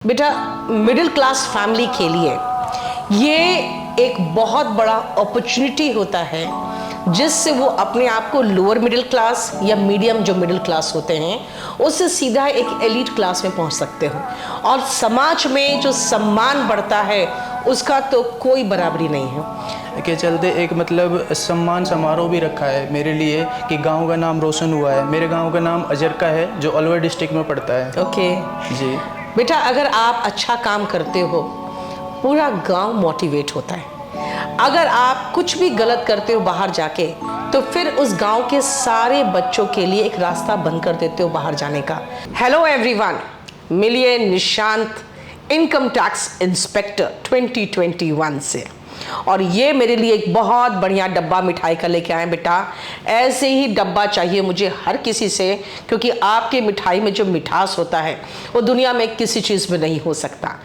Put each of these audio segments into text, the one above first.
बेटा, middle class family के लिए ये एक बहुत बड़ा अपॉर्चुनिटी होता है जिससे वो अपने आप को लोअर मिडिल क्लास या मीडियम जो मिडिल क्लास होते हैं उससे सीधा एक एलीट क्लास में पहुंच सकते हो और समाज में जो सम्मान बढ़ता है उसका तो कोई बराबरी नहीं है। के चलते एक सम्मान समारोह भी रखा है मेरे लिए कि गांव का नाम रोशन हुआ है। मेरे गांव का नाम अजरका है जो अलवर डिस्ट्रिक्ट में पड़ता है। ओके जी बेटा, अगर आप अच्छा काम करते हो पूरा गांव मोटिवेट होता है। अगर आप कुछ भी गलत करते हो बाहर जाके तो फिर उस गांव के सारे बच्चों के लिए एक रास्ता बंद कर देते हो बाहर जाने का। हेलो एवरीवन, मिलिए निशांत इनकम टैक्स इंस्पेक्टर 2021 से, और ये मेरे लिए एक बहुत बढ़िया डब्बा मिठाई का लेके आए बेटा। ऐसे ही डब्बा चाहिए मुझे हर किसी से, क्योंकि आपके मिठाई में जो मिठास होता है वो दुनिया में किसी चीज़ में नहीं हो सकता।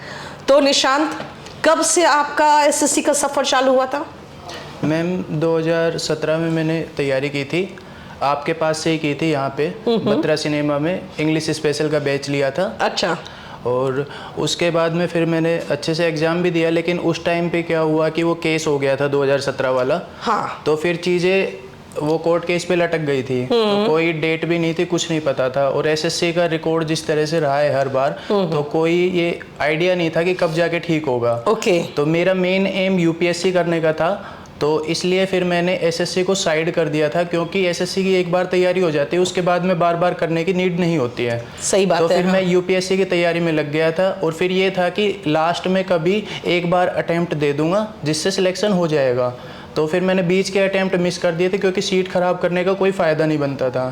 तो निशांत, कब से आपका एसएससी का सफ़र चालू हुआ था? मैम 2017 में मैंने तैयारी की थी, आपके पास से ही की थी, यहाँ पे बत्रा सिनेमा में इंग्लिश स्पेशल का बैच लिया था। अच्छा। और उसके बाद में फिर मैंने अच्छे से एग्ज़ाम भी दिया, लेकिन उस टाइम पे क्या हुआ कि वो केस हो गया था 2017 वाला। हाँ। तो फिर चीज़ें वो कोर्ट केस पे लटक गई थी, तो कोई डेट भी नहीं थी, कुछ नहीं पता था। और एसएससी का रिकॉर्ड जिस तरह से रहा है हर बार, तो कोई ये आइडिया नहीं था कि कब जाके ठीक होगा। ओके। तो मेरा मेन एम यूपीएससी करने का था, तो इसलिए फिर मैंने एसएससी को साइड कर दिया था, क्योंकि एसएससी की एक बार तैयारी हो जाती है उसके बाद में बार बार करने की नीड नहीं होती है। सही बात है। तो फिर मैं यूपीएससी की तैयारी में लग गया था, और फिर ये था कि लास्ट में कभी एक बार अटेम्प्ट दे दूंगा जिससे सिलेक्शन हो जाएगा। तो फिर मैंने बीच के अटेम्प्ट मिस कर दिए थे, क्योंकि सीट खराब करने का कोई फ़ायदा नहीं बनता था।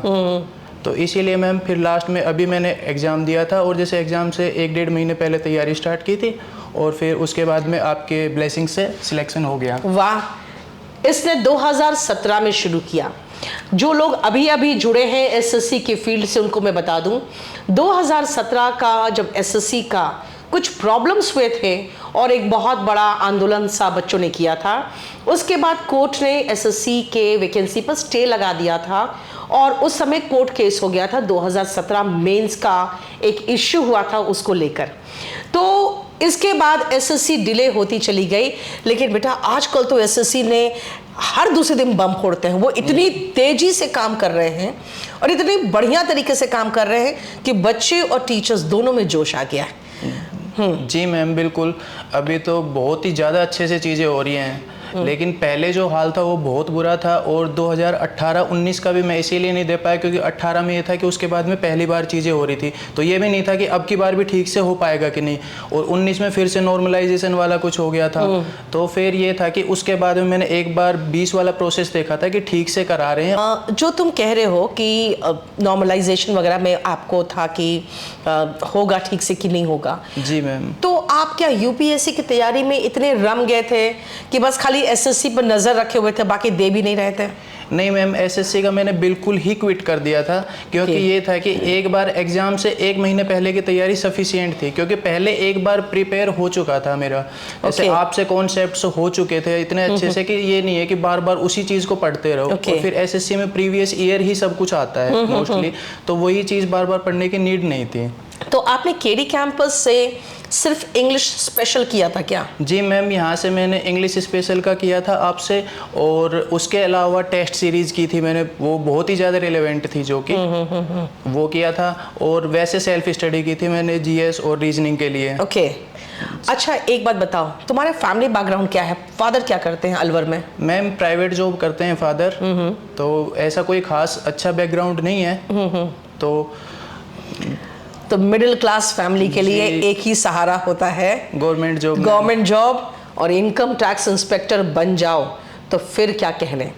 तो इसीलिए मैम फिर लास्ट में अभी मैंने एग्ज़ाम दिया था, और जैसे एग्ज़ाम से 1-1.5 महीने पहले तैयारी स्टार्ट की थी, और फिर उसके बाद में आपके ब्लेसिंग से सिलेक्शन हो गया। वाह, इसने 2017 में शुरू किया। जो लोग अभी अभी जुड़े हैं एसएससी के फील्ड से उनको मैं बता दूं, 2017 का जब एसएससी का कुछ प्रॉब्लम्स हुए थे और एक बहुत बड़ा आंदोलन सा बच्चों ने किया था, उसके बाद कोर्ट ने एसएससी के वैकेंसी पर स्टे लगा दिया था, और उस समय कोर्ट केस हो गया था 2017 मेंस का एक इश्यू हुआ था उसको लेकर। तो इसके बाद एसएससी डिले होती चली गई। लेकिन बेटा, आजकल तो एसएससी ने हर दूसरे दिन बम फोड़ते हैं। वो इतनी तेजी से काम कर रहे हैं और इतनी बढ़िया तरीके से काम कर रहे हैं कि बच्चे और टीचर्स दोनों में जोश आ गया है। जी मैम, बिल्कुल। अभी तो बहुत ही ज़्यादा अच्छे से चीज़ें हो रही हैं, लेकिन पहले जो हाल था वो बहुत बुरा था। और 2018-19 का भी मैं इसीलिए नहीं दे पाया, क्योंकि 18 में ये था कि उसके बाद में पहली बार चीज़ें हो रही थी, तो ये भी नहीं था कि अब की बार भी ठीक से हो पाएगा कि नहीं। और 19 में फिर से नॉर्मलाइजेशन वाला कुछ हो गया था, तो फिर ये था कि उसके बाद में मैंने एक बार 20 वाला प्रोसेस देखा था कि ठीक से करा रहे हैं। जो तुम कह रहे हो कि नॉर्मलाइजेशन वगैरह में आपको था कि होगा ठीक से कि नहीं होगा। जी मैम। तो आप क्या यूपीएससी की तैयारी में इतने रम गए थे कि बस खाली एसएससी पर नजर रखे हुए थे, बाकी दे भी नहीं रहे थे? नहीं मैम, एसएससी का मैंने बिल्कुल ही क्विट कर दिया था, क्योंकि ये था कि एक बार एग्ज़ाम से 1 महीने पहले की तैयारी सफिशिएंट थी, क्योंकि पहले एक बार प्रिपेयर हो चुका था मेरा। जैसे आपसे कॉन्सेप्ट्स हो चुके थे इतने अच्छे से कि ये नहीं है कि बार बार उसी चीज़ को पढ़ते रहो। और फिर एसएससी में प्रीवियस ईयर ही सब कुछ आता है मोस्टली, तो वही चीज़ बार बार पढ़ने की नीड नहीं थी। तो आपने केडी कैंपस से सिर्फ इंग्लिश स्पेशल किया था क्या? जी मैम, यहाँ से मैंने इंग्लिश स्पेशल का किया था आपसे, और उसके अलावा टेस्ट सीरीज़ की थी मैंने, वो बहुत ही ज़्यादा रिलेवेंट थी जो कि वो किया था। और वैसे सेल्फ स्टडी की थी मैंने जीएस और रीजनिंग के लिए। ओके। अच्छा, एक बात बताओ, तुम्हारे फैमिली बैकग्राउंड क्या है? फादर क्या करते हैं अलवर में? मैम, प्राइवेट जॉब करते हैं फादर, तो ऐसा कोई खास अच्छा बैकग्राउंड नहीं है। तो मिडिल क्लास फैमिली के लिए एक ही सहारा होता है, गवर्नमेंट जॉब और इनकम टैक्स इंस्पेक्टर बन जाओ, तो फिर क्या कहने।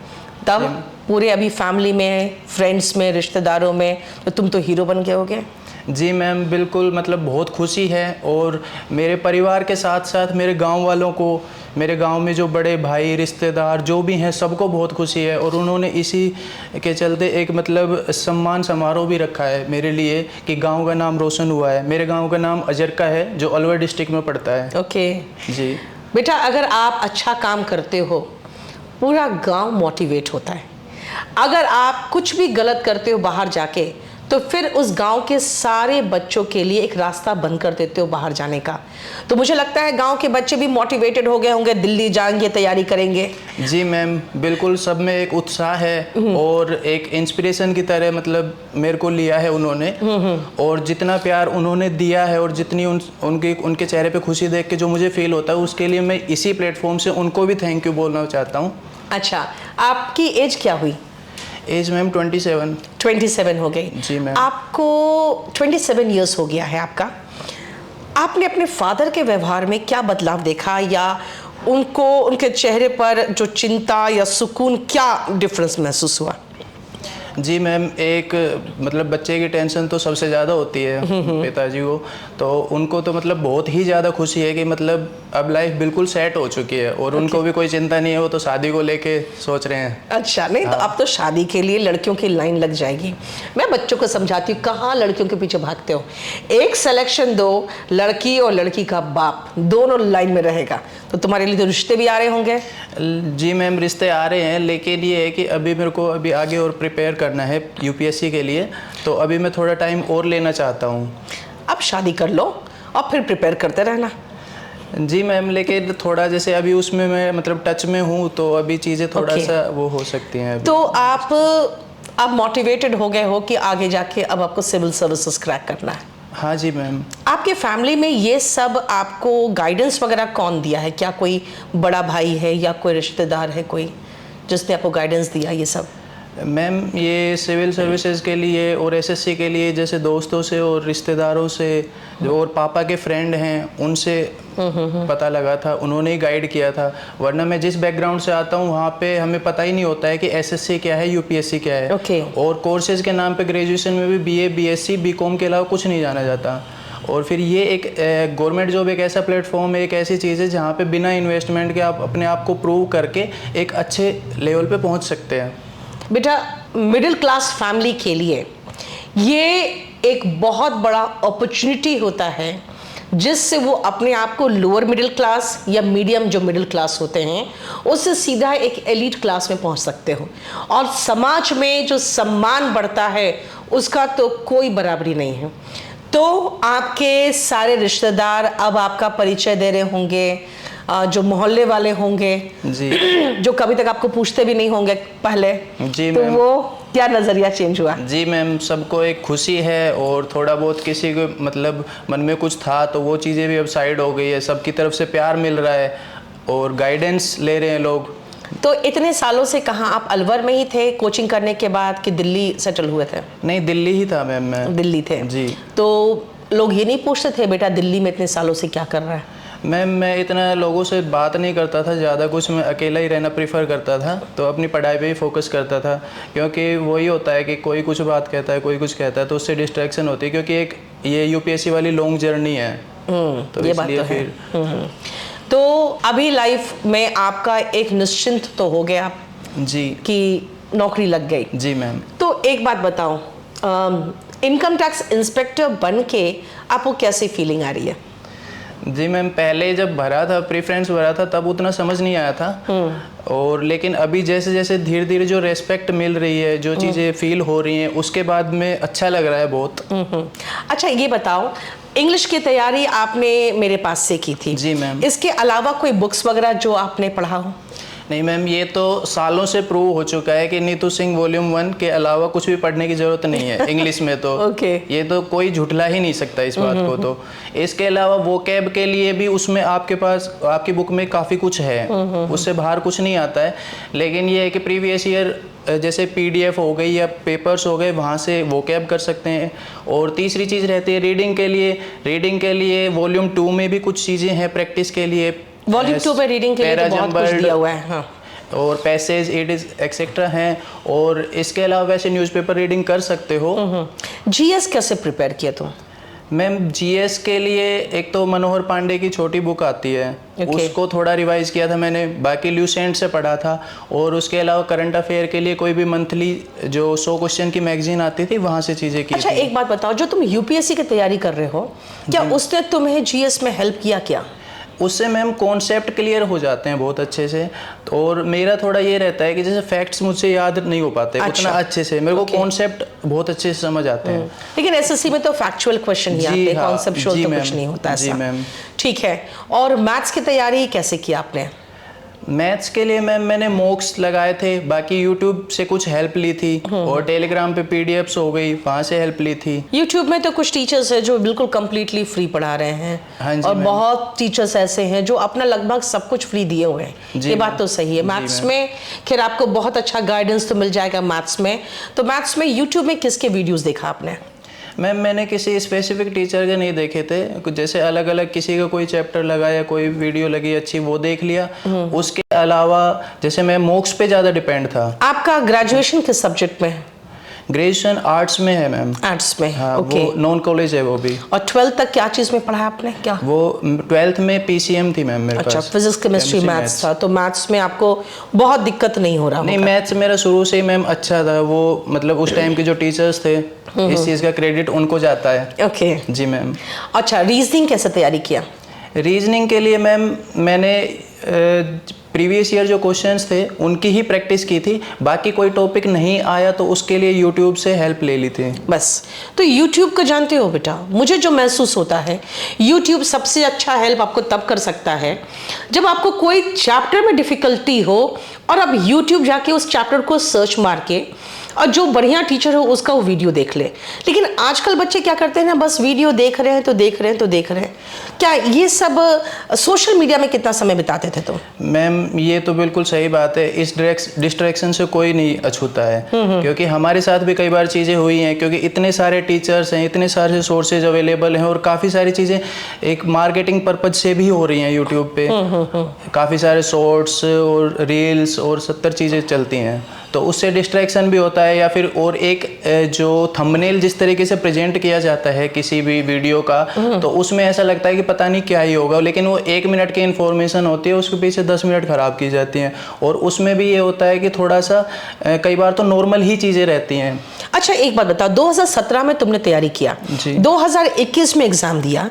तब पूरे अभी फैमिली में, फ्रेंड्स में, रिश्तेदारों में तो तुम तो हीरो बन गए होगे। जी मैम, बिल्कुल। बहुत खुशी है, और मेरे परिवार के साथ साथ मेरे गांव वालों को, मेरे गांव में जो बड़े भाई रिश्तेदार जो भी हैं, सबको बहुत खुशी है। और उन्होंने इसी के चलते एक सम्मान समारोह भी रखा है मेरे लिए कि गांव का नाम रोशन हुआ है। मेरे गांव का नाम अजरका है जो अलवर डिस्ट्रिक्ट में पड़ता है। ओके जी बेटा, अगर आप अच्छा काम करते हो पूरा गांव मोटिवेट होता है। अगर आप कुछ भी गलत करते हो बाहर जाके तो फिर उस गांव के सारे बच्चों के लिए एक रास्ता बंद कर देते हो बाहर जाने का। तो मुझे लगता है गांव के बच्चे भी मोटिवेटेड हो गए होंगे, दिल्ली जाएंगे, तैयारी करेंगे। जी मैम, बिल्कुल सब में एक उत्साह है और एक इंस्पिरेशन की तरह मतलब मेरे को लिया है उन्होंने। और जितना प्यार उन्होंने दिया है और जितनी उनके चेहरे पे खुशी देख के जो मुझे फील होता है, उसके लिए मैं इसी प्लेटफॉर्म से उनको भी थैंक यू बोलना चाहता हूँ। अच्छा, आपकी एज क्या हुई? एज मैम 27 हो गई। जी मैम। आपको 27 इयर्स हो गया है आपका। आपने अपने फादर के व्यवहार में क्या बदलाव देखा, या उनके चेहरे पर जो चिंता या सुकून, क्या डिफरेंस महसूस हुआ? जी मैम, एक मतलब बच्चे की टेंशन तो सबसे ज़्यादा होती है पिताजी को, तो उनको तो मतलब बहुत ही ज़्यादा खुशी है कि मतलब अब लाइफ बिल्कुल सेट हो चुकी है और उनको भी कोई चिंता नहीं है, वो तो शादी को लेके सोच रहे हैं। अच्छा, नहीं तो अब तो शादी के लिए लड़कियों की लाइन लग जाएगी। मैं बच्चों को समझाती हूँ, कहाँ लड़कियों के पीछे भागते हो, एक सिलेक्शन दो, लड़की और लड़की का बाप दोनों लाइन में रहेगा। तो तुम्हारे लिए तो रिश्ते भी आ रहे होंगे? जी मैम, रिश्ते आ रहे हैं, लेकिन ये है कि अभी मेरे को अभी आगे और प्रिपेयर करना है यूपीएससी के लिए, तो अभी मैं थोड़ा टाइम और लेना चाहता हूँ। अब शादी कर लो और फिर प्रिपेयर करते रहना। जी मैम, लेकिन थोड़ा जैसे अभी उसमें मैं मतलब टच में हूँ, तो अभी चीज़ें थोड़ा सा वो हो सकती हैं अभी। तो आप मोटिवेटेड हो गए हो कि आगे जाके अब आपको सिविल सर्विसेज क्रैक करना है? हाँ जी मैम। आपके फैमिली में ये सब आपको गाइडेंस वगैरह कौन दिया है? क्या कोई बड़ा भाई है या कोई रिश्तेदार है कोई जिसने आपको गाइडेंस दिया ये सब? मैम, ये सिविल सर्विसेज के लिए और एसएससी के लिए जैसे दोस्तों से और रिश्तेदारों से और पापा के फ्रेंड हैं उनसे पता लगा था, उन्होंने ही गाइड किया था। वरना मैं जिस बैकग्राउंड से आता हूँ वहाँ पे हमें पता ही नहीं होता है कि एसएससी क्या है, यूपीएससी क्या है। और कोर्सेज के नाम पे ग्रेजुएशन में भी बीए, बीएससी, बीकॉम के अलावा कुछ नहीं जाना जाता। और फिर ये एक गवर्नमेंट जॉब एक ऐसा प्लेटफॉर्म है, एक ऐसी चीज़ है जहाँ पे बिना इन्वेस्टमेंट के आप अपने आप को प्रूव करके एक अच्छे लेवल पे पहुँच सकते हैं। बेटा, मिडिल क्लास फैमिली के लिए ये एक बहुत बड़ा अपॉर्चुनिटी होता है जिससे वो अपने आप को लोअर मिडिल क्लास या मीडियम जो मिडिल क्लास होते हैं उससे सीधा एक एलीट क्लास में पहुंच सकते हो। और समाज में जो सम्मान बढ़ता है उसका तो कोई बराबरी नहीं है। तो आपके सारे रिश्तेदार अब आपका परिचय दे रहे होंगे, जो मोहल्ले वाले होंगे जी, जो कभी तक आपको पूछते भी नहीं होंगे पहले, जी तो मैम, वो क्या नजरिया चेंज हुआ? जी मैम, सबको एक खुशी है और थोड़ा बहुत किसी को मतलब मन में कुछ था तो वो चीज़ें भी अब साइड हो गई है, सबकी तरफ से प्यार मिल रहा है और गाइडेंस ले रहे हैं लोग। तो इतने सालों से कहाँ आप अलवर में ही थे कोचिंग करने के बाद कि दिल्ली सेटल हुए थे? नहीं, दिल्ली ही था मैम, मैं दिल्ली थे जी। तो लोग ये नहीं पूछते थे बेटा दिल्ली में इतने सालों से क्या कर रहा है? मैम, मैं इतना लोगों से बात नहीं करता था ज़्यादा, कुछ मैं अकेला ही रहना प्रेफर करता था, तो अपनी पढ़ाई पे ही फोकस करता था। क्योंकि वही होता है कि कोई कुछ बात कहता है, कोई कुछ कहता है, तो उससे डिस्ट्रैक्शन होती है, क्योंकि एक ये यूपीएससी वाली लॉन्ग जर्नी है। तो ये बात तो है। तो अभी लाइफ में आपका एक निश्चिंत तो हो गया जी कि नौकरी लग गई। जी मैम। तो एक बात बताओ, इनकम टैक्स इंस्पेक्टर बन के आपको कैसी फीलिंग आ रही है? जी मैम, पहले जब भरा था, प्रेफरेंस भरा था, तब उतना समझ नहीं आया था। और लेकिन अभी जैसे जैसे धीरे धीरे जो रेस्पेक्ट मिल रही है, जो चीज़ें फील हो रही हैं, उसके बाद में अच्छा लग रहा है बहुत। अच्छा, ये बताओ, इंग्लिश की तैयारी आपने मेरे पास से की थी? जी मैम। इसके अलावा कोई बुक्स वगैरह जो आपने पढ़ा हो? नहीं मैम, ये तो सालों से प्रूव हो चुका है कि नीतू सिंह वॉल्यूम 1 के अलावा कुछ भी पढ़ने की ज़रूरत नहीं है इंग्लिश में तो। ये तो कोई झुठला ही नहीं सकता इस बात को। तो इसके अलावा वोकैब के लिए भी उसमें आपके पास आपकी बुक में काफ़ी कुछ है, उससे बाहर कुछ नहीं आता है। लेकिन ये है कि प्रीवियस ईयर जैसे पीडीएफ हो गई या पेपर्स हो गए, वहाँ से वोकैब कर सकते हैं। और तीसरी चीज़ रहती है रीडिंग के लिए वॉल्यूम 2 में भी कुछ चीज़ें हैं प्रैक्टिस के लिए। वॉल्यूम 2 पे रीडिंग के लिए तो बहुत कुछ दिया हुआ है। हाँ। और पैसेज, एडिस एक्सेट्रा हैं। और इसके अलावा वैसे न्यूज़पेपर रीडिंग कर सकते हो। जीएस कैसे प्रिपेयर किया तुम? मैम, जीएस के लिए एक तो मनोहर पांडे की छोटी बुक आती है, उसको थोड़ा रिवाइज किया था मैंने, बाकी ल्यूसेंट से पढ़ा था। और उसके अलावा करंट अफेयर के लिए कोई भी मंथली जो 100 क्वेश्चन की मैगजीन आती थी, वहाँ से चीज़ें की। अच्छा, एक बात बताओ, जो तुम यूपीएससी की तैयारी कर रहे हो, क्या उसने तुम्हें जीएस में हेल्प किया क्या? उससे मैम कॉन्सेप्ट क्लियर हो जाते हैं बहुत अच्छे से। और मेरा थोड़ा ये रहता है कि जैसे फैक्ट्स मुझसे याद नहीं हो पाते उतना अच्छे से, मेरे को कॉन्सेप्ट बहुत अच्छे से समझ आते हैं। लेकिन एसएससी में तो फैक्चुअल क्वेश्चन ही आते हैं, कॉन्सेप्चुअल तो कुछ नहीं होता ऐसा। जी मैम। ठीक है, और मैथ्स की तैयारी कैसे की आपने? मैथ्स के लिए मैम मैंने मॉक्स लगाए थे, बाकी यूट्यूब से कुछ हेल्प ली थी और टेलीग्राम पे पीडीएफ्स हो गई, वहाँ से हेल्प ली थी। यूट्यूब में तो कुछ टीचर्स हैं जो बिल्कुल कंप्लीटली फ्री पढ़ा रहे हैं। हाँ जी, और बहुत टीचर्स ऐसे हैं जो अपना लगभग सब कुछ फ्री दिए हुए हैं। ये बात तो सही है। मैथ्स में खैर आपको बहुत अच्छा गाइडेंस तो मिल जाएगा मैथ्स में। तो मैथ्स में यूट्यूब में किसके वीडियोस देखा आपने? मैम मैंने किसी स्पेसिफिक टीचर के नहीं देखे थे, कुछ जैसे अलग अलग किसी का कोई चैप्टर लगा या कोई वीडियो लगी अच्छी वो देख लिया। उसके अलावा जैसे मैं मॉक्स पे ज़्यादा डिपेंड था। आपका ग्रेजुएशन किस सब्जेक्ट में है? ग्रेजुएशन आर्ट्स में है मैम। आर्ट्स में? हाँ, ओके। वो नॉन कॉलेज है वो भी। और 12th तक क्या चीज़ में पढ़ा आपने? क्या वो 12th में पीसीएम थी मैम मेरे पास। अच्छा, फिजिक्स केमिस्ट्री मैथ्स था। तो मैथ्स में आपको बहुत दिक्कत नहीं हो रहा? नहीं, मैथ्स मेरा शुरू से ही मैम अच्छा था। वो मतलब उस टाइम के जो टीचर्स थे, इस चीज़ का क्रेडिट उनको जाता है। ओके जी मैम। अच्छा, रीजनिंग कैसे तैयारी किया? रीजनिंग के लिए मैम मैंने प्रीवियस ईयर जो क्वेश्चंस थे उनकी ही प्रैक्टिस की थी, बाकी कोई टॉपिक नहीं आया तो उसके लिए यूट्यूब से हेल्प ले ली थी बस। तो यूट्यूब को जानते हो बेटा, मुझे जो महसूस होता है यूट्यूब सबसे अच्छा हेल्प आपको तब कर सकता है जब आपको कोई चैप्टर में डिफिकल्टी हो और अब यूट्यूब जाके उस चैप्टर को सर्च मार के और जो बढ़िया टीचर हो उसका वो वीडियो देख ले। लेकिन आजकल बच्चे क्या करते हैं ना, बस वीडियो देख रहे हैं तो देख रहे हैं तो देख रहे हैं। क्या ये सब सोशल मीडिया में कितना समय बिताते थे तुम? मैम ये तो बिल्कुल सही बात है। इस डिस्ट्रैक्शन से कोई नहीं अछूता है, क्योंकि हमारे साथ भी कई बार चीज़ें हुई हैं, क्योंकि इतने सारे टीचर्स हैं, इतने सारे सोर्सेज अवेलेबल हैं और काफ़ी सारी चीज़ें एक मार्केटिंग पर्पज से भी हो रही हैं यूट्यूब पे। काफ़ी सारे शॉर्ट्स और रील्स और 70 चीज़ें चलती हैं, तो उससे डिस्ट्रैक्शन भी होता है। या फिर और एक जो थंबनेल जिस तरीके से प्रेजेंट किया जाता है किसी भी वीडियो का, तो उसमें ऐसा लगता है कि पता नहीं क्या ही होगा, लेकिन वो 1 मिनट की इन्फॉर्मेशन होती है, उसके पीछे 10 मिनट ख़राब की जाती हैं। और उसमें भी ये होता है कि थोड़ा सा कई बार तो नॉर्मल ही चीज़ें रहती हैं। अच्छा, एक बात बताओ, 2017 में तुमने तैयारी किया, जी। 2021 में एग्जाम दिया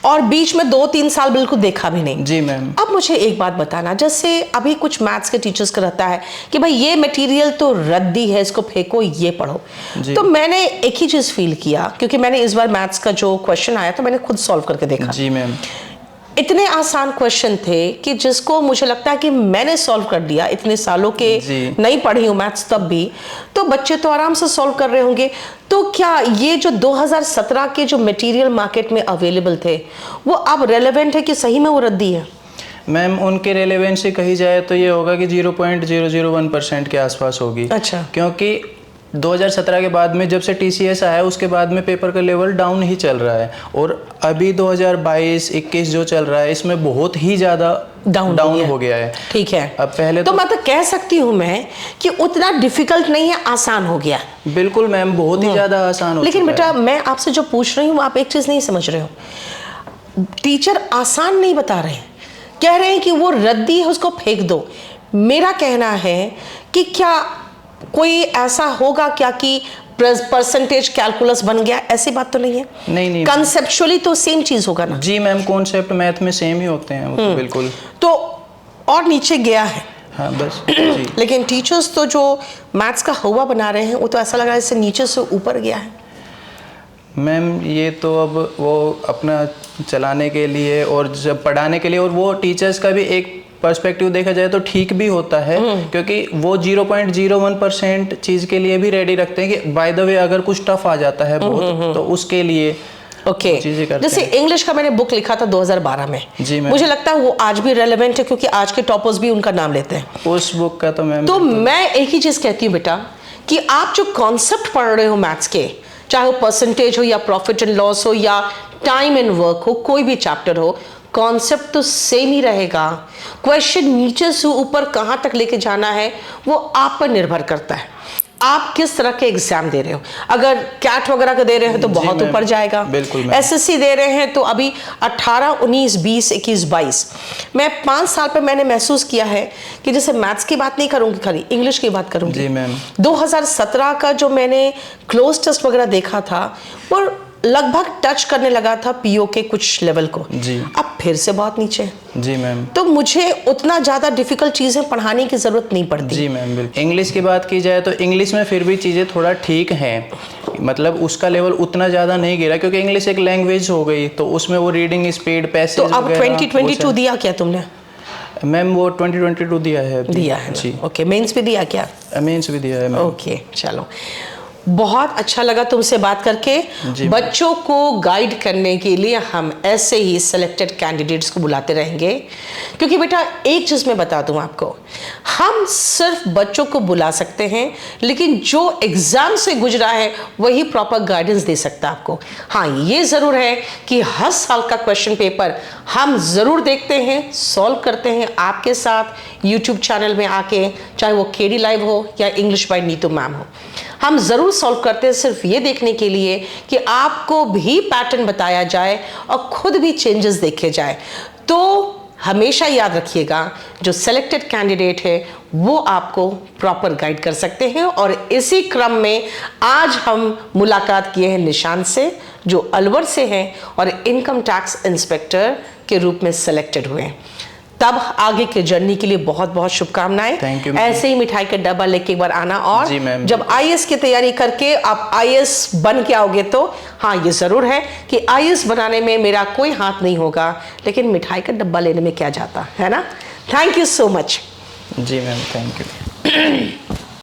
और बीच में 2-3 साल बिल्कुल देखा भी नहीं। जी मैम। अब मुझे एक बात बताना, जैसे अभी कुछ मैथ्स के टीचर्स का रहता है कि भाई ये मटेरियल तो रद्दी है, इसको फेंको, ये पढ़ो। तो मैंने एक ही चीज फील किया, क्योंकि मैंने इस बार मैथ्स का जो क्वेश्चन आया तो मैंने खुद सॉल्व करके देखा। जी मैम। इतने आसान क्वेश्चन थे कि जिसको मुझे लगता है कि मैंने सॉल्व कर दिया, इतने सालों के नहीं पढ़ी हूँ मैथ्स तब भी, तो बच्चे तो आराम से सॉल्व कर रहे होंगे। तो क्या ये जो 2017 के जो मटेरियल मार्केट में अवेलेबल थे वो अब रेलेवेंट है कि सही में वो रद्दी है? मैम उनके रेलेवेंसी कही जाए तो ये होगा कि 0.001% के आसपास होगी। अच्छा। क्योंकि 2017 के बाद में जब से टीसीएस आया उसके बाद में पेपर का लेवल डाउन ही चल रहा है, और अभी 2022-21 जो चल रहा है इसमें बहुत ही ज़्यादा डाउन हो गया है। ठीक है। अब पहले तो मतलब कह सकती हूँ मैं कि उतना डिफिकल्ट नहीं है, आसान हो गया। बिल्कुल मैम, बहुत ही ज़्यादा आसान हो लेकिन चुका बेटा है। मैं आपसे जो पूछ रही हूँ आप एक चीज़ नहीं समझ रहे हो, टीचर आसान नहीं बता रहे हैं, कह रहे हैं कि वो रद्दी है उसको फेंक दो। मेरा कहना है कि क्या कोई ऐसा होगा क्या कि परसेंटेज कैलकुलस बन गया, ऐसी बात तो नहीं है। नहीं कंसेप्चुअली तो सेम चीज होगा ना? जी मैम, कॉन्सेप्ट मैथ में सेम ही होते हैं वो तो बिल्कुल। तो और नीचे गया है। हाँ बस जी। लेकिन टीचर्स तो जो मैथ्स का हवा बना रहे हैं वो तो ऐसा लग रहा है जैसे नीचे से ऊपर गया है। मैम ये तो अब वो अपना चलाने के लिए और जब पढ़ाने के लिए, और वो टीचर्स का भी एक पर्सपेक्टिव देखा जाए तो ठीक भी होता है, क्योंकि वो 0.01% चीज़ के लिए भी रेडी रखते हैं कि बाय द वे अगर कुछ टफ आ जाता है बहुत तो उसके लिए ओके। जैसे इंग्लिश का मैंने बुक लिखा था 2012 में। जी मैम। मुझे लगता है वो आज भी रेलेवेंट है, क्योंकि आज के टॉपर्स भी उनका नाम लेते हैं उस बुक का। तो मैम तो मैं एक ही चीज़ कहती हूँ बेटा कि आप जो कॉन्सेप्ट पढ़ रहे हो मैथ्स के, चाहे वो परसेंटेज हो या प्रॉफिट एंड लॉस हो या टाइम एंड वर्क हो, कोई भी चैप्टर हो, कॉन्सेप्ट तो सेम ही रहेगा। क्वेश्चन नीचे से ऊपर कहाँ तक लेके जाना है वो आप पर निर्भर करता है, आप किस तरह के एग्जाम दे रहे हो। अगर कैट वगैरह का दे रहे हो तो बहुत ऊपर जाएगा। बिल्कुल। एसएससी दे रहे हैं तो अभी 18, 19, 20, 21, 22 मैं 5 साल पे मैंने महसूस किया है कि जैसे मैथ्स की बात नहीं करूंगी, खाली इंग्लिश की बात करूंगी। जी मैम। 2017 का जो मैंने क्लोज टेस्ट वगैरह देखा था वो लगभग टच करने लगा था पीओ के कुछ लेवल को। जी। अब फिर से बहुत नीचे है। जी मैम। तो मुझे उतना ज़्यादा डिफिकल्ट चीज़ें पढ़ाने की ज़रूरत नहीं पड़ती। जी मैम बिल्कुल। इंग्लिश की बात की जाए तो इंग्लिश में फिर भी चीज़ें थोड़ा ठीक हैं, मतलब उसका लेवल उतना ज़्यादा नहीं गिरा क्योंकि इंग्लिश एक लैंग्वेज हो गई, तो उसमें वो रीडिंग स्पीड, पैसेज तो अब 2022 दिया क्या तुमने? मैम वो 2022 दिया है अभी। दिया है जी। ओके, मेंस भी दिया क्या? मेंस भी दिया है मैम। ओके चलो, बहुत अच्छा लगा तुमसे बात करके। जी। बच्चों को गाइड करने के लिए हम ऐसे ही सिलेक्टेड कैंडिडेट्स को बुलाते रहेंगे, क्योंकि बेटा एक चीज़ मैं बता दूं आपको, हम सिर्फ बच्चों को बुला सकते हैं, लेकिन जो एग्ज़ाम से गुजरा है वही प्रॉपर गाइडेंस दे सकता है आपको। हाँ, ये ज़रूर है कि हर साल का क्वेश्चन पेपर हम ज़रूर देखते हैं, सॉल्व करते हैं आपके साथ यूट्यूब चैनल में आके, चाहे वो केडी लाइव हो या इंग्लिश बाय नीतू मैम हो। हम ज़रूर सॉल्व करते हैं सिर्फ ये देखने के लिए कि आपको भी पैटर्न बताया जाए और खुद भी चेंजेस देखे जाए। तो हमेशा याद रखिएगा, जो सेलेक्टेड कैंडिडेट है वो आपको प्रॉपर गाइड कर सकते हैं। और इसी क्रम में आज हम मुलाकात किए हैं निशान से, जो अलवर से हैं और इनकम टैक्स इंस्पेक्टर के रूप में सेलेक्टेड हुए हैं। तब आगे के जर्नी के लिए बहुत बहुत शुभकामनाएं। Thank you. ऐसे ही मिठाई का डब्बा लेके एक बार आना, और जी मैम। जब आईएएस की तैयारी करके आप आईएएस बन के आओगे तो हाँ, ये जरूर है कि आईएएस बनाने में मेरा कोई हाथ नहीं होगा, लेकिन मिठाई का डब्बा लेने में क्या जाता है ना। Thank you so much. जी मैम, थैंक यू।